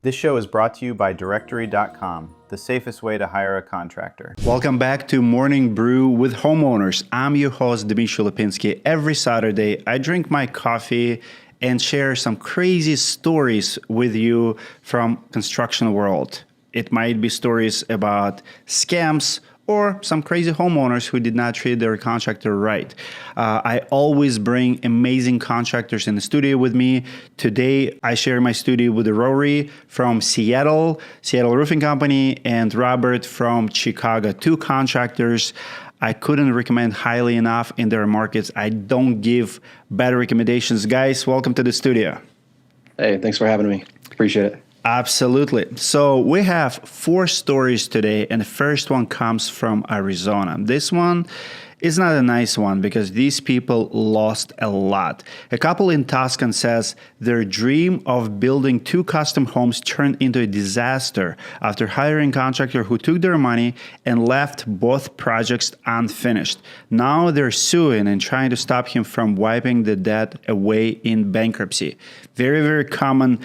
This show is brought to you by Directory.com, the safest way to hire a contractor. Welcome back to Morning Brew with Homeowners. I'm your host, Dmitry Lipinski. Every Saturday, I drink my coffee and share some crazy stories with you from construction world. It might be stories about scams or some crazy homeowners who did not treat their contractor right. I always bring amazing contractors in the studio with me. Today, I share my studio with Rory from Seattle Roofing Company, and Robert from Chicago, two contractors I couldn't recommend highly enough in their markets. I don't give bad recommendations. Guys, welcome to the studio. Hey, thanks for having me. Appreciate it. Absolutely. So we have 4 stories today, and the first one comes from Arizona. This one is not a nice one because these people lost a lot. A couple in Tucson says their dream of building 2 custom homes turned into a disaster after hiring a contractor who took their money and left both projects unfinished. Now they're suing and trying to stop him from wiping the debt away in bankruptcy. Very, very common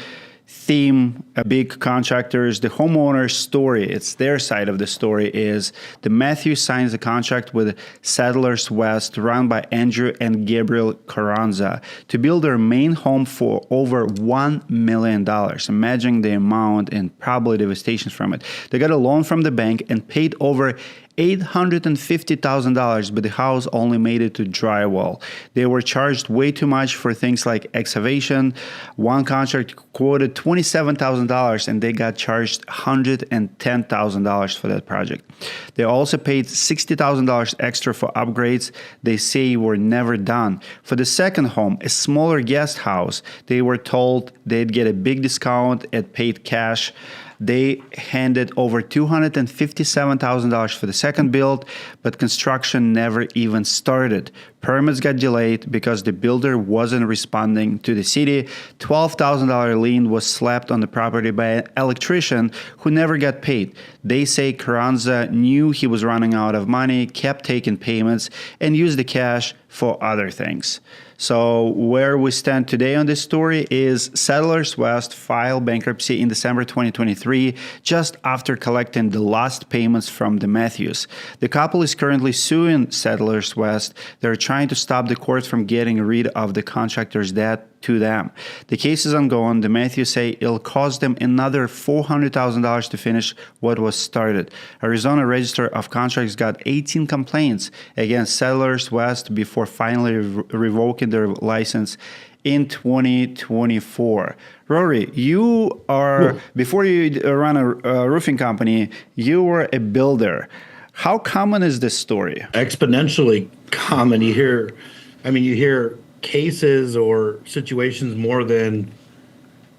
theme, big contractors. The homeowner story, it's their side of the story, is the Matthew signs a contract with Settlers West, run by Andrew and Gabriel Carranza, to build their main home for over $1 million. Imagine the amount and probably devastation from it. They got a loan from the bank and paid over $850,000, but the house only made it to drywall. They were charged way too much for things like excavation. One contract quoted $27,000 and they got charged $110,000 for that project. They also paid $60,000 extra for upgrades they say were never done. For the second home, a smaller guest house, they were told they'd get a big discount and paid cash. They handed over $257,000 for the second build, but construction never even started. Permits got delayed because the builder wasn't responding to the city. $12,000 lien was slapped on the property by an electrician who never got paid. They say Carranza knew he was running out of money, kept taking payments, and used the cash for other things. So where we stand today on this story is Settlers West filed bankruptcy in December 2023, just after collecting the last payments from the Matthews. The couple is currently suing Settlers West. They're trying to stop the court from getting rid of the contractor's debt to them. The case is ongoing. The Matthews say it'll cost them another $400,000 to finish what was started. Arizona Register of Contracts got 18 complaints against Settlers West before finally revoking their license in 2024. Rory, you are, before you run a roofing company, you were a builder. How common is this story? Exponentially common. You hear cases or situations more than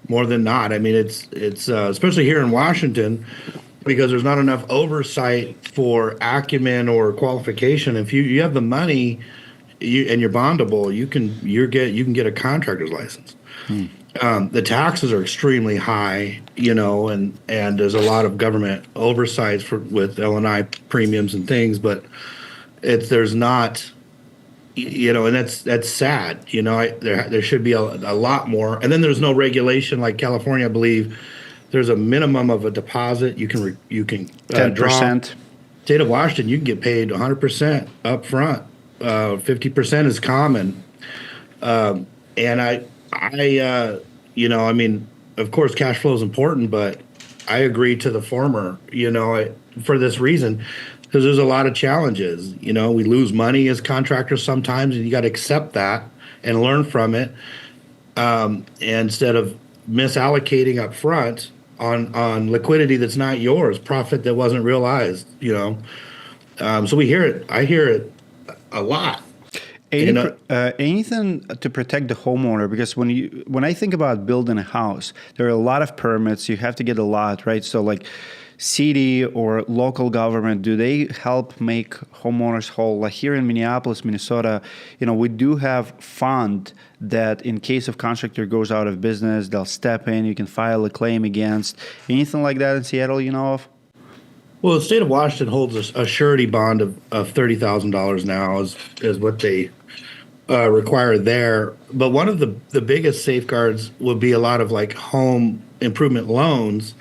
not. I mean, it's especially here in Washington, because there's not enough oversight for acumen or qualification. If you have the money, and you're bondable, you can get a contractor's license. The taxes are extremely high, and there's a lot of government oversight with L&I premiums and things, but there's not. And that's sad. There should be a lot more. And then there's no regulation like California. I believe there's a minimum of a deposit you can 10%. State of Washington, you can get paid 100% up front. 50% is common. And of course, cash flow is important, but I agree to the former. For this reason. Because there's a lot of challenges. We lose money as contractors sometimes, and you got to accept that and learn from it. Instead of misallocating up front on liquidity that's not yours, profit that wasn't realized. So we hear it. I hear it a lot. Anything to protect the homeowner, because when I think about building a house, there are a lot of permits. You have to get a lot, right? So like city or local government, do they help make homeowners whole? Like here in Minneapolis, Minnesota, we do have fund that in case of contractor goes out of business, they'll step in, you can file a claim against. Anything like that in Seattle you know of? Well, the state of Washington holds a surety bond of $30,000 now is what they require there. But one of the biggest safeguards would be a lot of like home improvement loans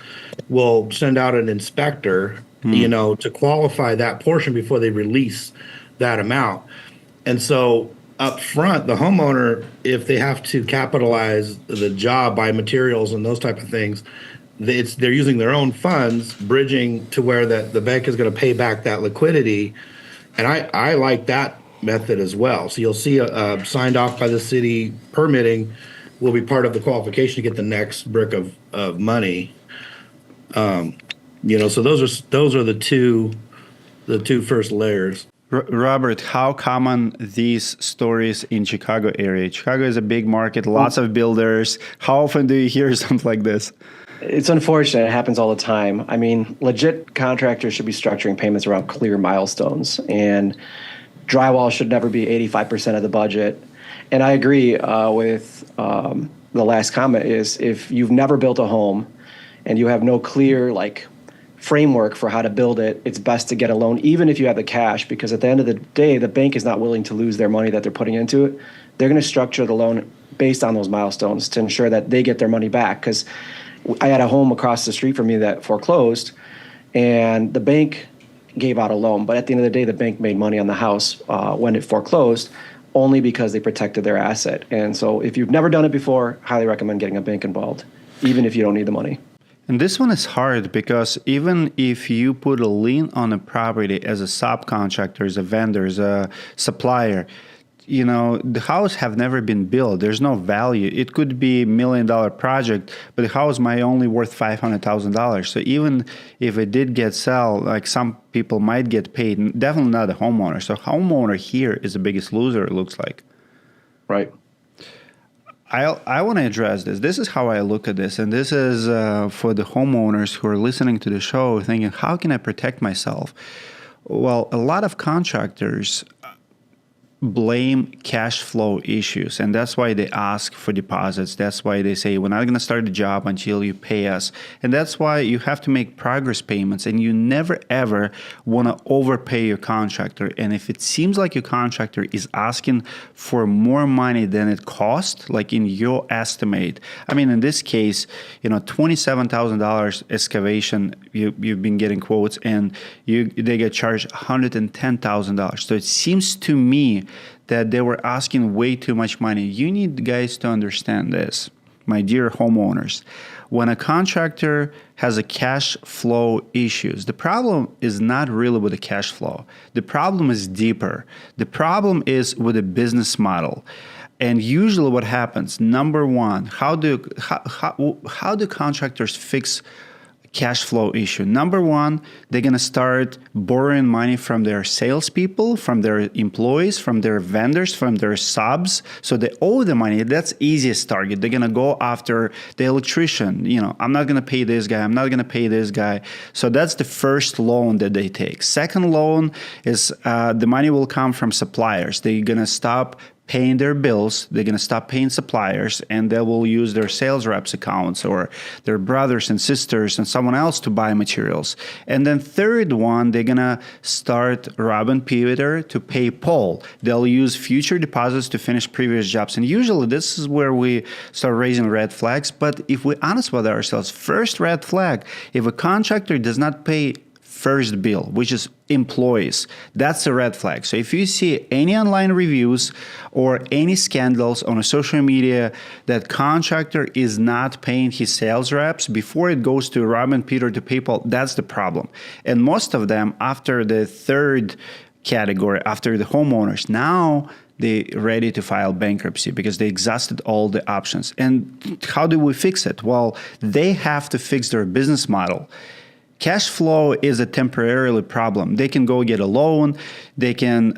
will send out an inspector, to qualify that portion before they release that amount. And so up front, the homeowner, if they have to capitalize the job, buy materials and those type of things, they're using their own funds, bridging to where that the bank is going to pay back that liquidity. And I like that method as well. So you'll see signed off by the city permitting will be part of the qualification to get the next brick of money. So those are the two first layers. Robert, how common these stories in Chicago area? Chicago is a big market, lots of builders. How often do you hear something like this? It's unfortunate. It happens all the time. I mean, legit contractors should be structuring payments around clear milestones, and drywall should never be 85% of the budget. And I agree with the last comment is if you've never built a home and you have no clear framework for how to build it, it's best to get a loan, even if you have the cash, because at the end of the day, the bank is not willing to lose their money that they're putting into it. They're going to structure the loan based on those milestones to ensure that they get their money back. Because I had a home across the street from me that foreclosed, and the bank gave out a loan. But at the end of the day, the bank made money on the house when it foreclosed, only because they protected their asset. And so if you've never done it before, highly recommend getting a bank involved, even if you don't need the money. And this one is hard because even if you put a lien on a property as a subcontractor, as a vendor, as a supplier, the house have never been built. There's no value. It could be $1 million project, but the house might only worth $500,000. So even if it did get sold, some people might get paid, definitely not the homeowner. So homeowner here is the biggest loser, it looks like. Right. I want to address this. This is how I look at this. And this is for the homeowners who are listening to the show thinking, how can I protect myself? Well, a lot of contractors blame cash flow issues, and that's why they ask for deposits. That's why they say we're not going to start the job until you pay us, and that's why you have to make progress payments, and you never ever want to overpay your contractor. And if it seems like your contractor is asking for more money than it costs, like in your estimate, I mean in this case, $27,000 excavation, you've been getting quotes, and they get charged $110,000. So it seems to me that they were asking way too much money. You need guys to understand this, my dear homeowners. When a contractor has a cash flow issues, the problem is not really with the cash flow. The problem is deeper. The problem is with the business model. And usually what happens, number one, how do contractors fix cash flow issue? Number one, they're going to start borrowing money from their salespeople, from their employees, from their vendors, from their subs. So they owe the money. That's easiest target. They're going to go after the electrician. I'm not going to pay this guy. I'm not going to pay this guy. So that's the first loan that they take. Second loan is the money will come from suppliers. They're going to stop paying their bills, they're going to stop paying suppliers, and they will use their sales reps accounts or their brothers and sisters and someone else to buy materials. And then third one, they're going to start robbing Peter to pay Paul. They'll use future deposits to finish previous jobs. And usually this is where we start raising red flags. But if we're honest with ourselves, first red flag, if a contractor does not pay first bill, which is employees, that's a red flag. So if you see any online reviews or any scandals on a social media that contractor is not paying his sales reps before it goes to Robin Peter to PayPal, that's the problem. And most of them, after the third category, after the homeowners, now they're ready to file bankruptcy because they exhausted all the options. And how do we fix it? Well, they have to fix their business model. Cash flow is a temporary problem. They can go get a loan, they can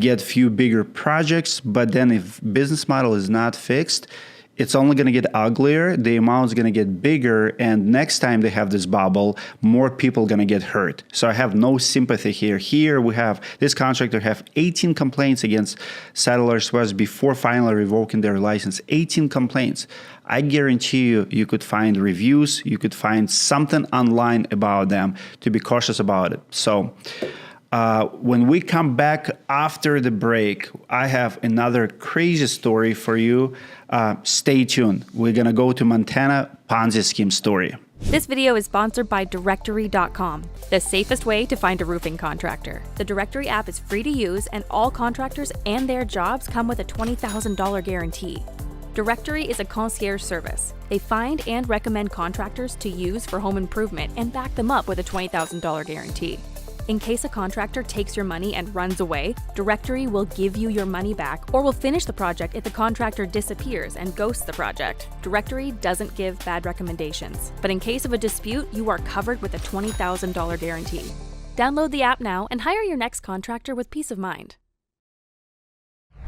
get few bigger projects, but then if business model is not fixed, it's only going to get uglier, the amount is going to get bigger, and next time they have this bubble, more people going to get hurt. So I have no sympathy here. Here we have, this contractor have 18 complaints against Settlers West before finally revoking their license. 18 complaints. I guarantee you could find reviews, you could find something online about them to be cautious about it. So When we come back after the break, I have another crazy story for you. Stay tuned. We're going to go to Montana Ponzi scheme story. This video is sponsored by Directory.com, the safest way to find a roofing contractor. The Directory app is free to use, and all contractors and their jobs come with a $20,000 guarantee. Directory is a concierge service. They find and recommend contractors to use for home improvement and back them up with a $20,000 guarantee. In case a contractor takes your money and runs away, Directory will give you your money back or will finish the project if the contractor disappears and ghosts the project. Directory doesn't give bad recommendations, but in case of a dispute, you are covered with a $20,000 guarantee. Download the app now and hire your next contractor with peace of mind.